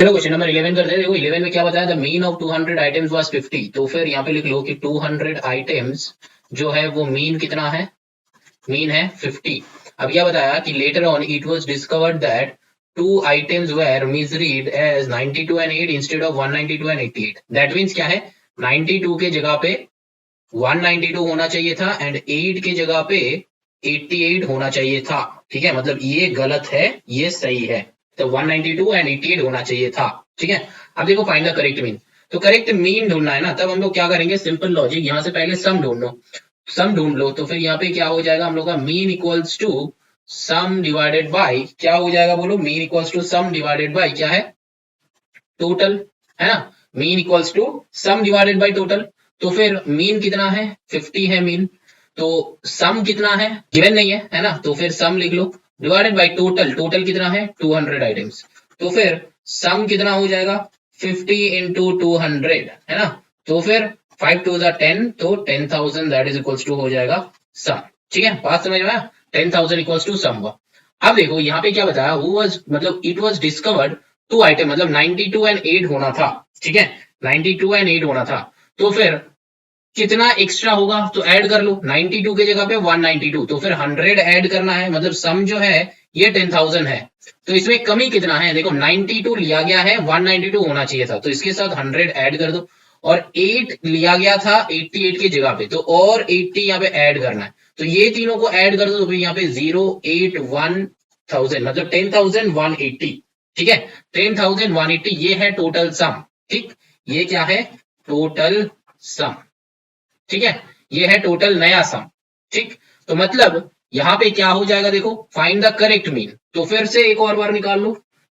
चलो question number 11 करते हैं। देखो 11 में क्या बताया, the mean of 200 items was 50। तो फिर यहाँ पे लिख लो कि 200 आइटम्स जो है वो मीन कितना है, मीन है 50। अब क्या बताया कि later on it was discovered that two items were misread as 92 and 8 instead of 192 and 88। That means क्या है, 92 के जगह पे 192 होना चाहिए था एंड 8 के जगह पे 88 होना चाहिए था। ठीक है, मतलब ये गलत है, ये सही है। तो 192 एंड 88 होना चाहिए था। ठीक है, अब देखो फाइंड द करेक्ट मीन। तो करेक्ट मीन ढूंढना है ना, तब हम लोग क्या करेंगे, सिंपल लॉजिक, यहां से पहले सम ढूंढ लो। सम ढूंढ लो तो फिर यहाँ पे क्या हो जाएगा हम लोग का, mean equals to sum divided by, क्या हो जाएगा बोलो, mean equals to sum divided by क्या है, टोटल, है ना। Mean equals to sum divided by total. तो फिर मीन कितना है, 50 है मीन। तो सम कितना है, गिवन नहीं है ना, तो फिर सम लिख लो डिवाइडेड बाय टोटल। टोटल कितना है 200 आइटम्स। तो फिर सम कितना हो जाएगा 50 इंटू 200, है ना। तो फिर 5 टू 10, तो 10,000 दैट इज इक्वल्स टू हो जाएगा सम। ठीक है, बात समझ में आया, 10,000 इक्वल्स टू सम हुआ। अब देखो यहाँ पे क्या बताया, हु वाज, मतलब it was discovered two item, मतलब 92 एंड 8 होना था। ठीक है, 92 एंड 8 होना था। तो फिर कितना एक्स्ट्रा होगा, तो ऐड कर लो, 92 के जगह पे 192, तो फिर 100 ऐड करना है, मतलब सम जो है ये 10,000 है। तो इसमें कमी कितना है, देखो 92 लिया गया है, 192 होना चाहिए था, तो इसके साथ 100 ऐड कर दो। और 8 लिया गया था 88 की जगह पे, तो और 80 यहाँ पे ऐड करना है, तो ये तीनों को ऐड कर दो। तो फिर यहाँ पे 081,000, मतलब 10,180। ठीक है, 10,180 ये है टोटल सम। ठीक, ये क्या है, टोटल सम। ठीक है, ये है टोटल नया सम। ठीक, तो मतलब यहां पे क्या हो जाएगा, देखो फाइंड द करेक्ट मीन। तो फिर से एक और बार निकाल लो,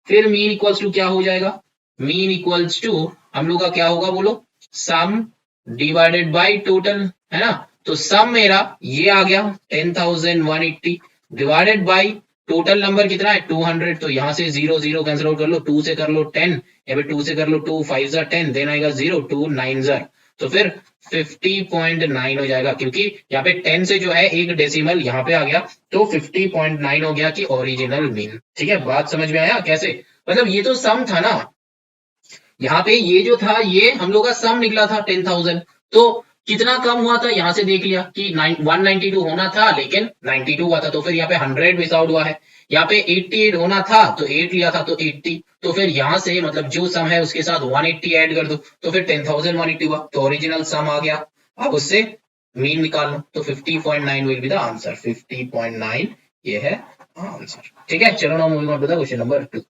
फिर मीन इक्वल्स टू क्या हो जाएगा, मीन इक्वल्स टू हम लोग का क्या होगा बोलो, सम डिवाइडेड बाय टोटल, है ना। तो सम मेरा ये आ गया 10,180 डिवाइडेड बाय टोटल नंबर कितना है 200। तो यहां से 0 0 कैंसिल आउट कर लो, 2 से कर लो 10, या फिर 2 से कर लो 2 5 10, देन आएगा 0 2 9। तो फिर 50.9 हो जाएगा, क्योंकि यहाँ पे 10 से जो है एक डेसिमल यहाँ पे आ गया, तो 50.9 हो गया कि ओरिजिनल मीन। ठीक है, बात समझ में आया कैसे, मतलब ये तो सम था ना, यहाँ पे ये जो था ये हम लोग का सम निकला था 10,000। तो कितना कम हुआ था, यहां से देख लिया कि 192 होना था लेकिन 92 हुआ था, तो फिर यहाँ पे 100 मिस आउट हुआ है। यहाँ पे 88 होना था तो 8 लिया था तो 80, तो फिर यहां से मतलब जो सम है उसके साथ 180 ऐड कर दो, तो फिर 10,180 हुआ, तो ओरिजिनल सम आ गया। अब उससे मीन निकाल लो, तो 50.9 विल बी द आंसर, 50.9 ये है आंसर। ठीक है, चलो now moving on to the question number 2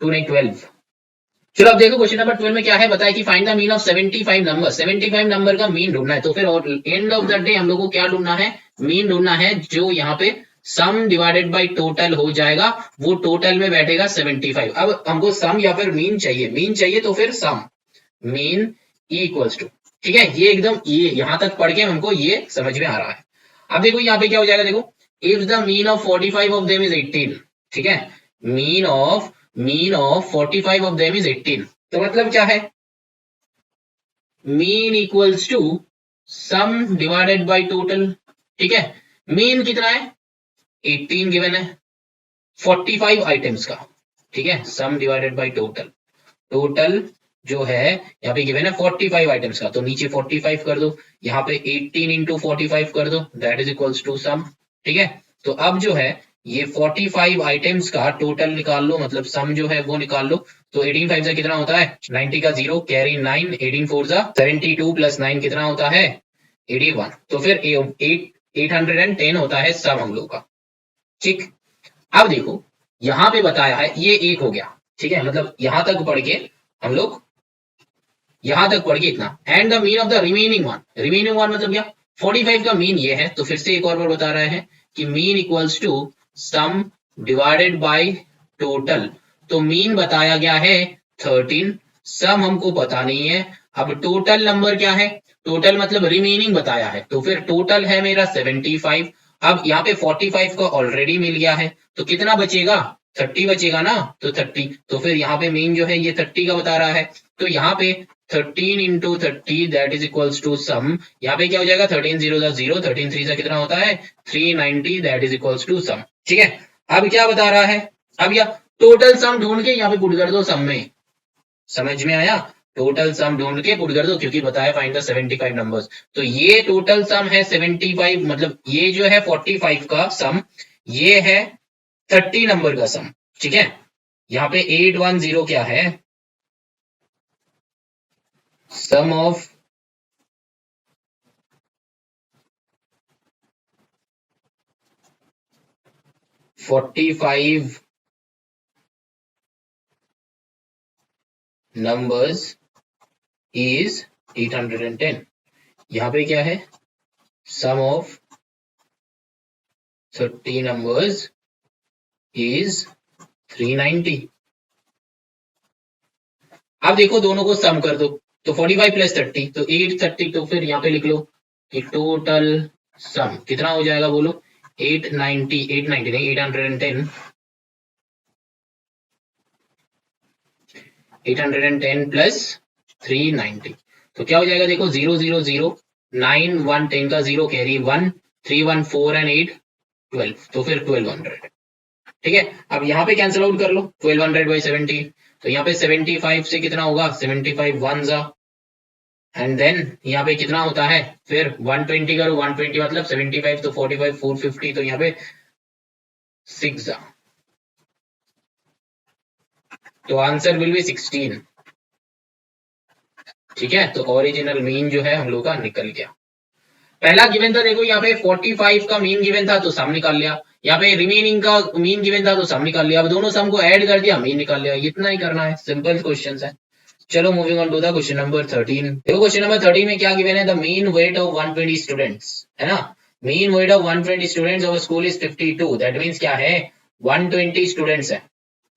नहीं 12। चलो अब देखो क्वेश्चन नंबर 12 में क्या है, बताया कि find the mean of 75 number. 75 number का मीन ढूंढना है। तो फिर एंड ऑफ द डे हम लोग को क्या ढूंढना है, मीन ढूंढना है, जो यहाँ पे सम डिवाइडेड बाय टोटल हो जाएगा, वो टोटल में बैठेगा 75। अब हमको सम या फिर मीन चाहिए, मीन चाहिए तो फिर सम, मीन इक्वल्स टू, ठीक है, ये एकदम ये यहां तक पढ़ के हमको ये समझ में आ रहा है। अब देखो यहाँ पे क्या हो जाएगा, देखो if the mean of 45 of them is 18। ठीक है, mean of 45 of them is 18, तो मतलब क्या है, mean equals to sum divided by total. ठीक है, मीन कितना है 18 गिवन है 45 आइटम्स का। ठीक है, सम डिवाइडेड बाय टोटल, टोटल जो है यहाँ पे गिवन है 45 आइटम्स का, तो नीचे 45 कर दो, यहाँ पे 18 इंटू 45 कर दो, that is equals to some. ठीक है, तो अब जो है ये 45 आइटम्स का टोटल निकाल लो, मतलब सम जो है वो निकाल लो। तो 18 5 से कितना होता है 90 का 0 कैरी 9, 18 4 जा 72 प्लस 9 कितना होता है 81। तो फिर 810 होता है सम हम लोग का। ठीक, अब देखो यहां पे बताया है ये एक हो गया। ठीक है, मतलब यहां तक पढ़ के हम लोग यहां तक पढ़ के इतना, and the mean of the remaining one. Remaining one मतलब क्या, 45 का मीन ये है, तो फिर से एक और बार बता रहे हैं कि mean equals to sum divided by total. तो मीन बताया गया है 13, सम हमको पता नहीं है। अब टोटल नंबर क्या है, टोटल मतलब रिमेनिंग बताया है, तो फिर टोटल है मेरा 75। अब यहाँ पे 45 का ऑलरेडी मिल गया है, तो कितना बचेगा 30 बचेगा ना, तो 30, तो फिर यहाँ पे मीन जो है ये 30 का बता रहा है, तो यहाँ पे 13 into 30 that is equals to some. यहाँ पे क्या हो जाएगा 13 0 0, 13 3 से कितना होता है 390 that is equals to some. ठीक है, अब क्या बता रहा है अब या टोटल सम ढूंढ के यहाँ पे पुट कर दो सम में, समझ में आया? टोटल सम ढूंढ के पुट कर दो, क्योंकि बताया फाइंड द 75 नंबर्स। तो ये टोटल सम है 75, मतलब ये जो है 45 का सम, ये है 30 नंबर का सम, ठीक है। यहाँ पे 810 क्या है, सम ऑफ 45 नंबर्स इज 810। यहाँ पे क्या है, सम ऑफ 30 नंबर्स इज 390। अब देखो दोनों को सम कर दो, तो 45 प्लस 30 तो 830, तो फिर यहाँ पे लिख लो कि टोटल सम कितना हो जाएगा, बोलो 890, 890 नहीं 810, 810 प्लस 390, तो क्या हो जाएगा देखो 000, 9 1 10 का 0 कैरी 1, 3 1 4 एंड 8 12, तो फिर 1200, ठीक है। अब यहाँ पे कैंसिल आउट कर लो 1200 बाई 70, तो यहाँ पे 75 से कितना होगा, 75 वन जा, एंड देन यहाँ पे कितना होता है, फिर 120 करो, 120 मतलब 75 तो 45 450, तो यहाँ पे 6 जा, तो आंसर विल बी 16, ठीक है। तो ओरिजिनल मीन जो है हम लोग का निकल गया। पहला गिवन था देखो, यहाँ पे 45 का मीन गिवन था तो सम निकाल लिया, यहाँ पे रिमेनिंग का मीन गिवन था तो सम निकाल लिया, अब दोनों सम को ऐड कर दिया, मीन निकाल लिया, इतना ही करना है, सिंपल क्वेश्चन है। चलो moving on to the question number 13। देखो क्वेश्चन नंबर 13 में क्या गिवन है, the mean weight of 120 students, है ना। Mean weight of 120 students of school is 52, that means क्या है, 120 स्टूडेंट्स है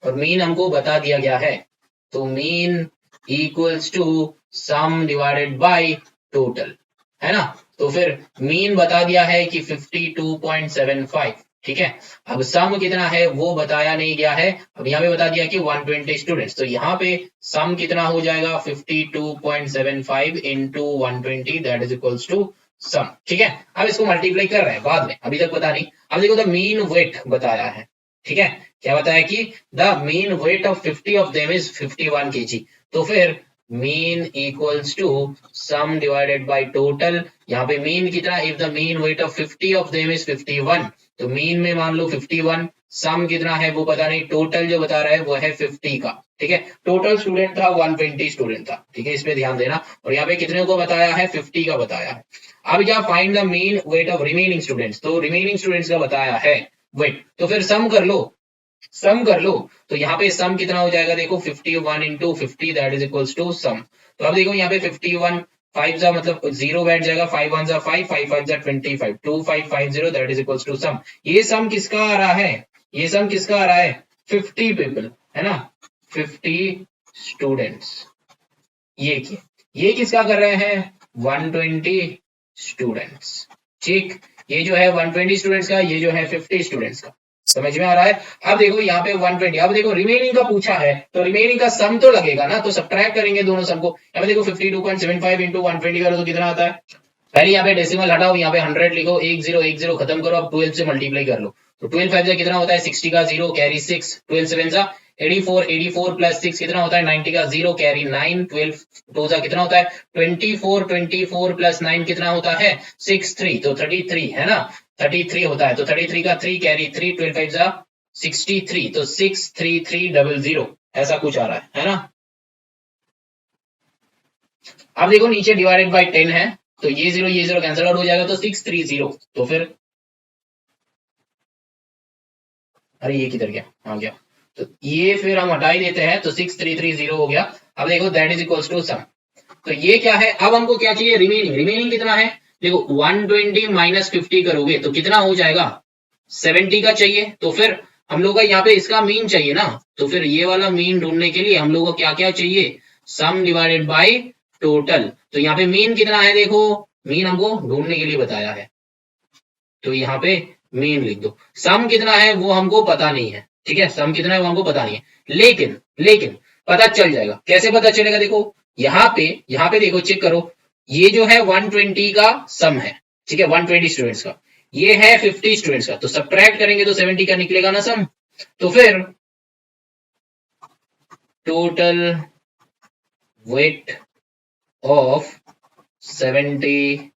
और मीन हमको बता दिया गया है, तो mean equals to sum divided by total, है ना। तो फिर मीन बता दिया है कि 52.75, ठीक है। अब सम कितना है वो बताया नहीं गया है, अब यहाँ पे बता दिया कि 120 स्टूडेंट्स, तो यहाँ पे सम कितना हो जाएगा 52.75 into 120, that is equals to some, ठीक है। अब इसको मल्टीप्लाई कर रहे हैं बाद में, अभी तक पता नहीं। अब देखो द मीन वेट बताया है, ठीक है, क्या बताया कि the mean weight of 50 of them is 51 kg, तो फिर mean equals to sum divided by total, यहाँ पे मीन कितना, if the mean weight of 50 of them is 51, तो मीन में मान लो 51, सम कितना है वो पता नहीं, टोटल जो बता रहा है वो है 50 का, ठीक है। टोटल स्टूडेंट था 120 स्टूडेंट था, ठीक है, इस पे ध्यान देना। और यहाँ पे कितने को बताया है, 50 का बताया है। अब क्या, find the mean weight of remaining students, तो रिमेनिंग स्टूडेंट्स का बताया है वेट, तो फिर सम कर लो, सम कर लो, तो यहाँ पे सम कितना हो जाएगा देखो 51 into 50, that is equals to some. तो अब देखो यहाँ पे 51 5 जा मतलब 0 बैठ जाएगा, 5 1 जा 5, 5 5 जा 25, 2550, दैट इज इक्वल्स टू सम। ये सम किसका आ रहा है, ये सम किसका आ रहा है, 50 पीपल, है ना, 50 स्टूडेंट्स, ये किसका कर रहे हैं, 120 स्टूडेंट्स, ठीक। ये जो है 120 स्टूडेंट्स का, ये जो है 50 स्टूडेंट्स का, समझ में आ रहा है। अब देखो यहाँ पे 120, अब देखो रिमेनिंग का पूछा है, तो रिमेनिंग का सम तो लगेगा ना, तो सब्ट्रैक्ट करेंगे दोनों सम को। यहाँ पे देखो 52.75 इंटू 120 करो तो कितना आता है, पहले यहाँ पे डेसिमल हटाओ, यहाँ पे 100 लिखो, 10 खत्म करो, अब 12 से मल्टीप्लाई कर लो, तो 12 5 कितना होता है 60 का 0 कैरी 6, 12 7 जा 84, 84 प्लस 6 कितना होता है 90 का 0 कैरी 9, 12 2 जा कितना होता है 24, 24 प्लस 9 कितना होता है 6 3, तो 33, है ना, 33 होता है, तो 33 का 3 कैरी 3, 12 5 जा 63, तो 63300 ऐसा कुछ आ रहा है ना। अब देखो नीचे डिवाइडेड बाय 10 है, तो ये 0 कैंसिल आउट हो जाएगा, तो 630, तो फिर अरे ये किधर गया, आ गया, तो ये फिर हम हटा ही देते हैं, तो 6330 हो गया। अब देखो that is equals to some, तो ये क्या है, अब हमको क्या चाहिए, रिमेनिंग, रिमेनिंग कितना है देखो 120 माइनस 50 करोगे तो कितना हो जाएगा 70 का चाहिए, तो फिर हम लोग का यहाँ पे इसका मीन चाहिए ना, तो फिर ये वाला मीन ढूंढने के लिए हम लोग को क्या क्या चाहिए, सम डिवाइडेड बाय टोटल, तो यहाँ पे मीन कितना है देखो, मीन हमको ढूंढने के लिए बताया है, तो यहाँ पे मीन लिख दो। सम कितना है वो हमको पता नहीं है, ठीक है, सम कितना है वो हमको पता नहीं है, लेकिन लेकिन पता चल जाएगा, कैसे पता चलेगा देखो, यहाँ पे देखो चेक करो, ये जो है 120 का सम है, ठीक है, 120 स्टूडेंट्स का, ये है 50 स्टूडेंट्स का, तो सब्ट्रैक्ट करेंगे तो 70 का निकलेगा ना सम, तो फिर टोटल वेट ऑफ 70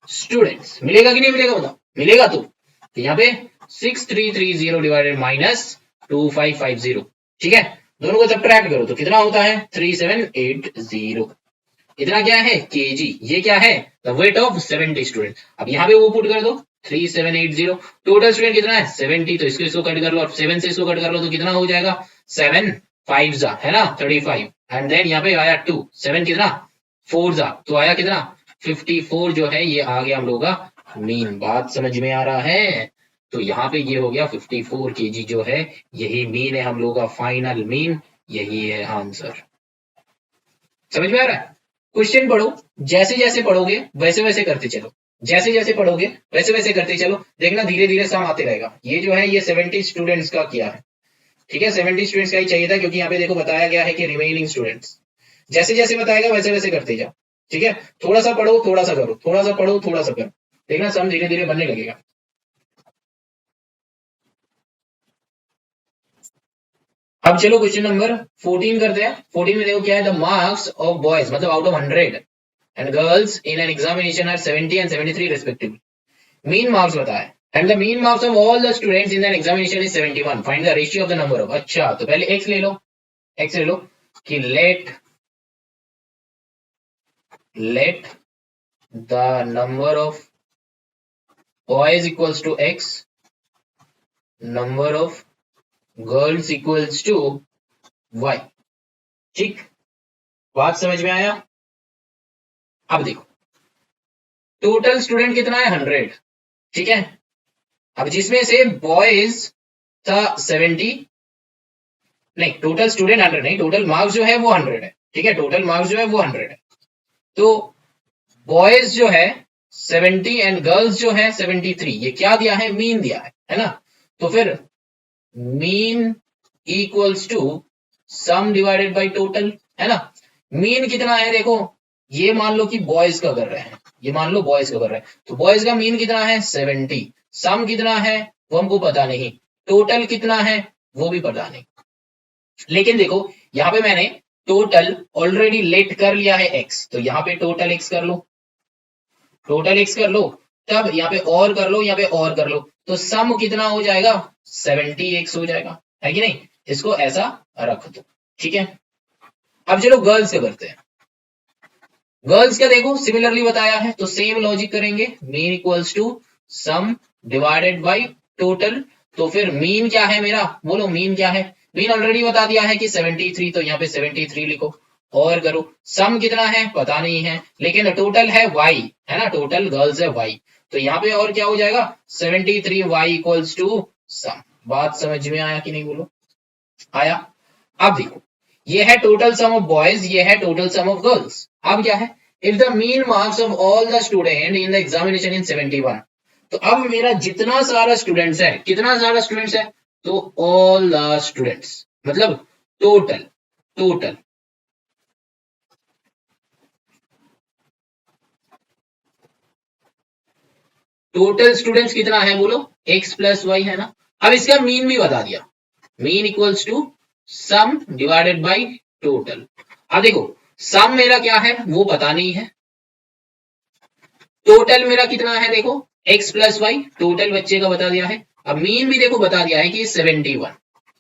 स्टूडेंट्स। मिलेगा कि नहीं मिलेगा बताओ? मिलेगा तो यहाँ पे 6330 डिवाइडेड माइनस 2550, ठीक है। दोनों को सब्ट्रैक्ट करो तो कितना होता है 3780। इतना क्या है केजी, ये क्या है द वेट ऑफ 70 स्टूडेंट। अब यहाँ पे वो पुट कर दो 3780। टोटल स्टूडेंट कितना है 70, तो इसको कट कर लो और 7 से इसको कट कर लो तो कितना हो जाएगा 7 5 जा है ना 35, एंड देन यहाँ पे आया 2 7 कितना 4 जा तो आया कितना 54 जो है ये आ गया हम लोग का मीन। बात समझ में आ रहा है? तो यहाँ पे ये हो गया 54 केजी जो है यही मीन है हम लोग का फाइनल मीन, यही है आंसर। समझ में आ रहा है? क्वेश्चन पढ़ो, जैसे जैसे पढ़ोगे वैसे वैसे करते चलो, जैसे जैसे पढ़ोगे वैसे वैसे करते चलो, देखना धीरे धीरे सम आते रहेगा। ये जो है ये 70 स्टूडेंट्स का किया है, ठीक है 70 स्टूडेंट्स का ही चाहिए था क्योंकि यहाँ पे देखो बताया गया है कि रिमेनिंग स्टूडेंट्स। जैसे जैसे बताएगा वैसे वैसे करते जाओ, ठीक है। थोड़ा सा पढ़ो थोड़ा सा करो, थोड़ा सा पढ़ो थोड़ा सा करो, देखना सम धीरे धीरे बनने लगेगा। अब चलो क्वेश्चन नंबर 14 करते हैं। 14 में देखो क्या है द मार्क्स ऑफ बॉयज मतलब out of 100 and girls in an examination are 70 and 73 respectively. Mean marks बताया है and the mean marks of all the students in an examination is 71. Find the ratio of the number of। अच्छा तो पहले x ले लो, x ले लो कि let the number of boys equals to x, number of girls equals to y। ठीक, बात समझ में आया? अब देखो टोटल स्टूडेंट कितना है 100, ठीक है। अब जिसमें से बॉयज था 70, नहीं टोटल स्टूडेंट 100 नहीं, टोटल मार्क्स जो है वो 100 है, ठीक है। टोटल मार्क्स जो है वो 100 है, तो बॉयज जो है 70 एंड गर्ल्स जो है 73, ये क्या दिया है मीन दिया है ना। तो फिर mean equals to sum divided by total, है ना। मीन कितना है देखो, ये मान लो कि बॉयज का कर रहे हैं, ये मान लो बॉयज का कर रहे हैं, तो बॉयज का मीन कितना है 70, सम कितना है वो हमको पता नहीं, टोटल कितना है वो भी पता नहीं। लेकिन देखो यहाँ पे मैंने टोटल ऑलरेडी लेट कर लिया है x, तो यहाँ पे टोटल x कर लो, टोटल x कर लो, तब यहाँ पे और कर लो, यहाँ पे और कर लो, तो सम कितना हो जाएगा 70x हो जाएगा, है कि नहीं। इसको ऐसा रख दो, ठीक है। अब चलो गर्ल्स का करते हैं। गर्ल्स का देखो सिमिलरली बताया है तो सेम लॉजिक करेंगे, mean equals to sum divided by total. तो फिर मीन क्या है मेरा, बोलो मीन क्या है। मीन ऑलरेडी बता दिया है कि 73, तो यहाँ पे 73 लिखो और करो। सम कितना है पता नहीं है, लेकिन टोटल है y, है ना, टोटल गर्ल्स है y, तो यहाँ पे और क्या हो जाएगा 73y इक्वल्स टू सम। बात समझ में आया कि नहीं बोलो, आया। अब देखो ये है टोटल सम ऑफ बॉयज, ये है टोटल सम ऑफ गर्ल्स। अब क्या है if the mean marks of all the student in the examination in 71, तो अब मेरा जितना सारा स्टूडेंट्स है, कितना सारा स्टूडेंट्स है, तो ऑल द स्टूडेंट्स मतलब टोटल, टोटल टोटल स्टूडेंट्स कितना है बोलो x प्लस वाई, है ना। अब इसका मीन भी बता दिया, mean equals to sum divided by total. अब देखो सम मेरा क्या है वो पता नहीं है, टोटल मेरा कितना है देखो x प्लस वाई, टोटल बच्चे का बता दिया है। अब मीन भी देखो बता दिया है कि 71,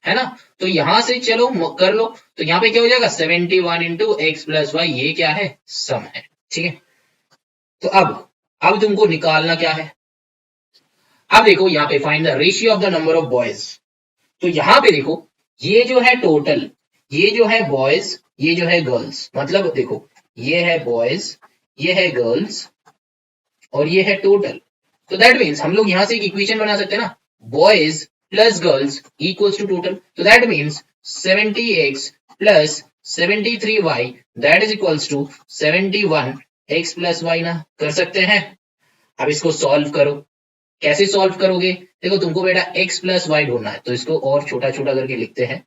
है ना। तो यहां से चलो कर लो, तो यहाँ पे क्या हो जाएगा 71 इंटू एक्स प्लस वाई, ये क्या है सम है, ठीक है। तो अब तुमको निकालना क्या है, अब देखो यहाँ पे find the ratio of the number of boys. तो यहाँ पे देखो ये जो है टोटल, ये जो है बॉयज, ये जो है गर्ल्स, मतलब देखो ये है बॉयज, ये है गर्ल्स और ये है टोटल। तो दैट मीन्स हम लोग यहां से एक इक्वेशन बना सकते हैं ना, boys plus girls equals to total. तो that means 70x plus 73y that is equals to 71x plus y ना, कर सकते हैं। अब इसको सॉल्व करो, कैसे सॉल्व करोगे, देखो तुमको बेटा x प्लस वाई ढूंढना है, तो इसको और छोटा छोटा करके लिखते हैं,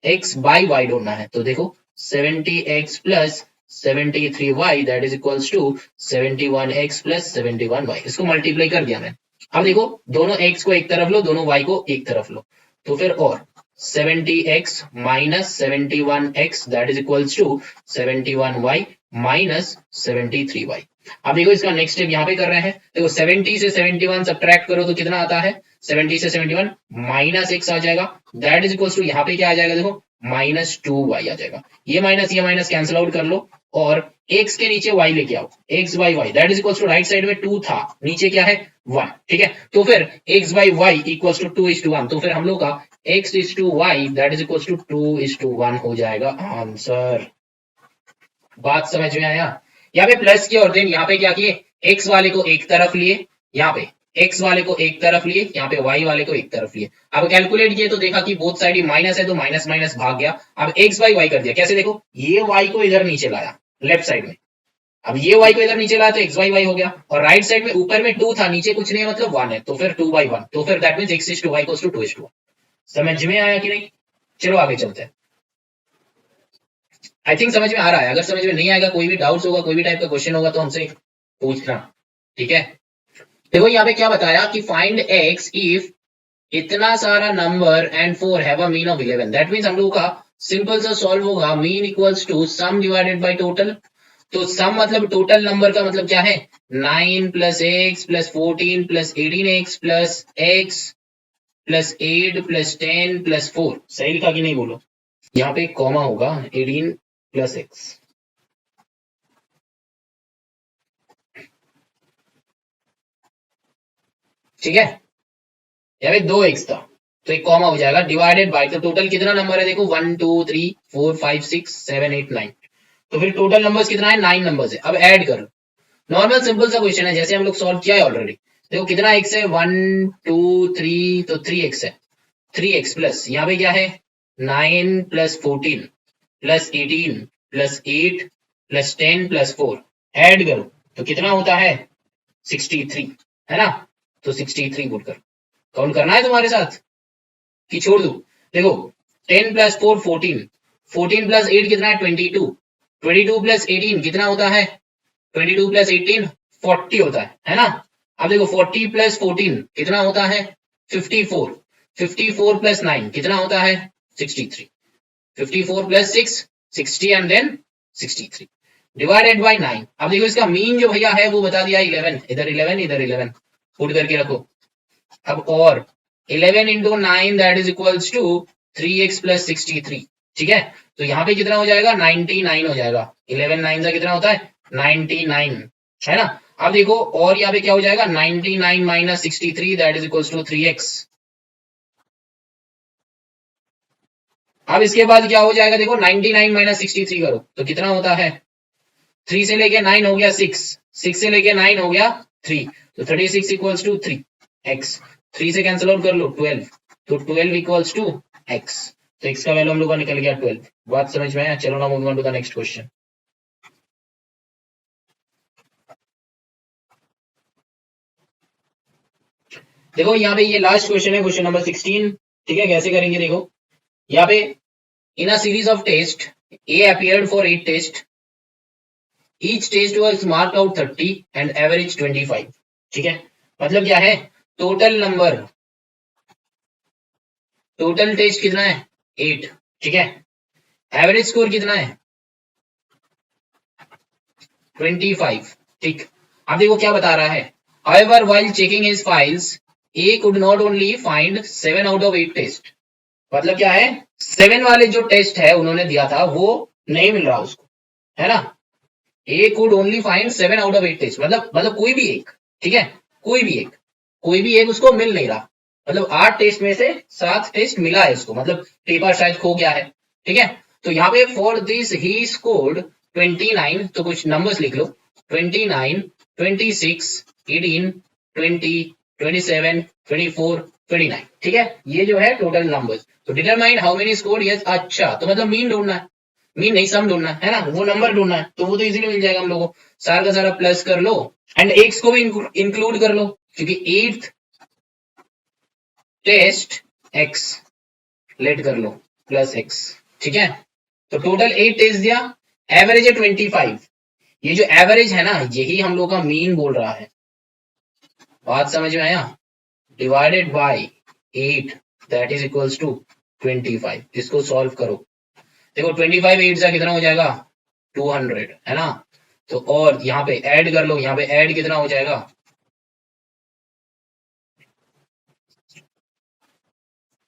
x बाई वाई ढूंढना है, तो देखो 70x plus 73y that is equals to 71x plus 71y, इसको मल्टीप्लाई कर दिया मैंने। अब देखो दोनों x को एक तरफ लो, दोनों y को एक तरफ लो, तो फिर और 70x minus 71x that is equals to 71y minus 73y। अब देखो इसका नेक्स्ट स्टेप यहाँ पे कर रहे हैं। देखो 70 से 71 सब्ट्रैक्ट करो तो कितना आता है, 70 से 71 माइनस x आ जाएगा दैट इज इक्वल्स टू यहाँ पे क्या आ जाएगा, देखो माइनस 2y आ जाएगा। ये माइनस कैंसिल आउट कर लो और x के नीचे y लेके आओ, x by y that is equals to right side में 2 था, नीचे क्या है 1, ठीक है। तो फिर x by y equals to 2:1, तो फिर हम लोग का x is to y that is equals to 2:1 हो जाएगा आंसर। बात समझ में आया? यहाँ पे प्लस किया और देन यहाँ पे क्या किए, x वाले को एक तरफ लिए, यहाँ पे x वाले को एक तरफ लिए, यहाँ पे y वाले को एक तरफ लिए। अब कैलकुलेट किए तो देखा कि बोथ साइड ही माइनस है तो माइनस माइनस भाग गया। अब x बाई वाई कर दिया, कैसे देखो ये y को इधर नीचे लाया लेफ्ट साइड में, अब ये y को इधर नीचे लाया तो x बाई वाई हो गया, और राइट साइड में ऊपर में 2 था नीचे कुछ नहीं है मतलब 1 है, तो फिर 2/1, तो फिर that means x is to y equals to 2:1। समझ में आया कि नहीं? चलो आगे चलते हैं। आई थिंक समझ में आ रहा है। अगर समझ में नहीं आएगा, कोई भी डाउट्स होगा, कोई भी टाइप का क्वेश्चन होगा तो हमसे पूछना, ठीक है। देखो यहाँ पे क्या बताया कि फाइंड x इफ इतना सारा number and 4 have a mean of 11, that means हम लोगों का सिंपल सा सॉल्व होगा mean equals to sum divided by total. तो सम मतलब टोटल नंबर का मतलब क्या है, 9 plus x plus 14 plus 18x plus x plus 8 plus 10 plus 4। सही लिखा कि नहीं बोलो? यहाँ पे एक कॉमा होगा, 18 प्लस x, ठीक है। यहाँ पे 2x था तो एक कॉमा हो जाएगा, डिवाइडेड बाय, तो टोटल कितना नंबर है देखो 1 2 3 4 5 6 7 8 9, तो फिर टोटल नंबर्स कितना है 9 नंबर्स है। अब ऐड करो, नॉर्मल सिंपल सा क्वेश्चन है जैसे हम लोग सॉल्व किया है ऑलरेडी। देखो कितना x है 1 2 3, तो 3x है, 3x प्लस यहाँ पे क्या है 9 plus 14 plus 18 plus 8 plus 10 plus 4, add करो तो कितना होता है 63, है ना। तो 63 पुट कर, काउंट करना है तुम्हारे साथ कि छोड़ दू? देखो 10 प्लस 4 14, 14 प्लस 8 कितना है 22, 22 प्लस 18 कितना होता है 22 प्लस 18 40 होता है ना। अब देखो 40 प्लस 14 कितना होता है 54, 54 प्लस 9 कितना होता है 63, 54 plus 6 60 and then 63 divided by 9। अब देखो इसका मीन जो भैया है वो बता दिया 11, इधर 11 इधर 11 पुट करके रखो। अब और 11 into 9 that is equals to 3x plus 63, ठीक है। तो यहाँ पे कितना हो जाएगा 99 हो जाएगा, 11 9 का कितना होता है 99, है ना। अब देखो और यहाँ पे क्या हो जाएगा 99 minus 63 that is equals to 3x। अब इसके बाद क्या हो जाएगा देखो 99 माइनस 63 करो तो कितना होता है 3 से लेके 9 हो गया 6, 6 से लेके 9 हो गया 3, तो 36 इक्वल्स टू 3x, 3 से कैंसिल आउट कर लो 12, तो 12 इक्वल्स टू x, तो x का वैल्यू हम लोग का निकल गया 12। बात समझ में आया? चलो ना moving on to the next question. देखो यहाँ पे ये लास्ट क्वेश्चन है, क्वेश्चन नंबर 16, ठीक है। कैसे करेंगे देखो, यहाँ पे in a series of test A appeared for 8 test, each test was marked out 30 and average 25, ठीक है। मतलब क्या है टोटल नंबर, टोटल टेस्ट कितना है 8, ठीक है। एवरेज स्कोर कितना है 25, ठीक। अब देखो क्या बता रहा है, however while checking his files A could not only find 7 out of 8 test, मतलब क्या है 7 वाले जो टेस्ट है उन्होंने दिया था वो नहीं मिल रहा उसको, है ना। A could only find 7 out of 8 test, मतलब कोई भी एक, ठीक है, कोई भी एक उसको मिल नहीं रहा, मतलब 8 टेस्ट में से 7 टेस्ट मिला है उसको, मतलब पेपर शायद खो गया है, ठीक है। तो यहाँ पे फॉर दिस ही स्कोर्ड 29, तो कुछ नंबर्स लिख लो 29 26 18 20 27 24 29, ठीक है। ये जो है टोटल नंबर्स। तो determine how many scored, yes, अच्छा तो मतलब मीन ढूंढना है, मीन नहीं सम ढूंढना है ना, वो नंबर ढूंढना है, तो वो तो इजीली मिल जाएगा हम लोगों को। सारा का सारा प्लस कर लो एंड एक्स को भी इंक्लूड कर लो क्योंकि 8th टेस्ट x लेट कर लो प्लस x, ठीक है। तो टोटल 8 टेस्ट दिया, एवरेज है 25, ये जो एवरेज है ना यही हम लोग का मीन बोल रहा है। बात समझ में आया? Divided by 8 that is equals to 25। इसको सॉल्व करो, देखो 25 8 से कितना हो जाएगा 200 है ना। तो और यहाँ पे ऐड कर लो, यहाँ पे ऐड कितना हो जाएगा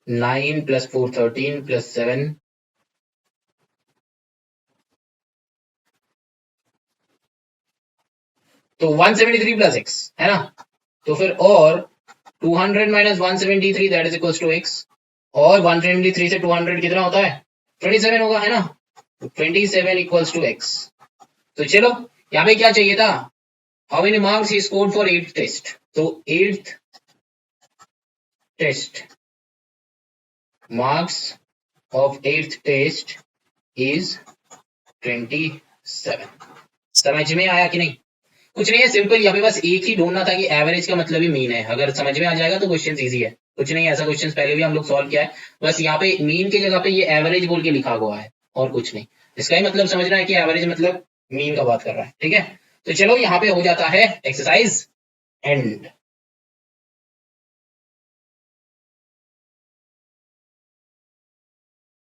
9 + 4 13 + 7 तो 173 + x है ना। तो फिर और 200 - 173 that is equals to x, और 173 से 200 कितना होता है 27 होगा है ना। 27 इक्वल्स टू x। तो चलो यहाँ पे क्या चाहिए था, how many marks he scored for 8th test. तो 8th test marks of 8th test is 27। समझ में आया कि नहीं। कुछ नहीं है, सिंपल, यहाँ पे बस एक ही ढूंढना था कि एवरेज का मतलब ही मीन है। अगर समझ में आ जाएगा तो क्वेश्चन इजी है। कुछ नहीं, ऐसा क्वेश्चन पहले भी हम लोग सॉल्व किया है। बस यहाँ पे मीन की जगह पे ये एवरेज बोल के लिखा हुआ है और कुछ नहीं। इसका ही मतलब समझना है कि एवरेज मतलब मीन का बात कर रहा है। ठीक है, तो चलो यहाँ पे हो जाता है एक्सरसाइज एंड।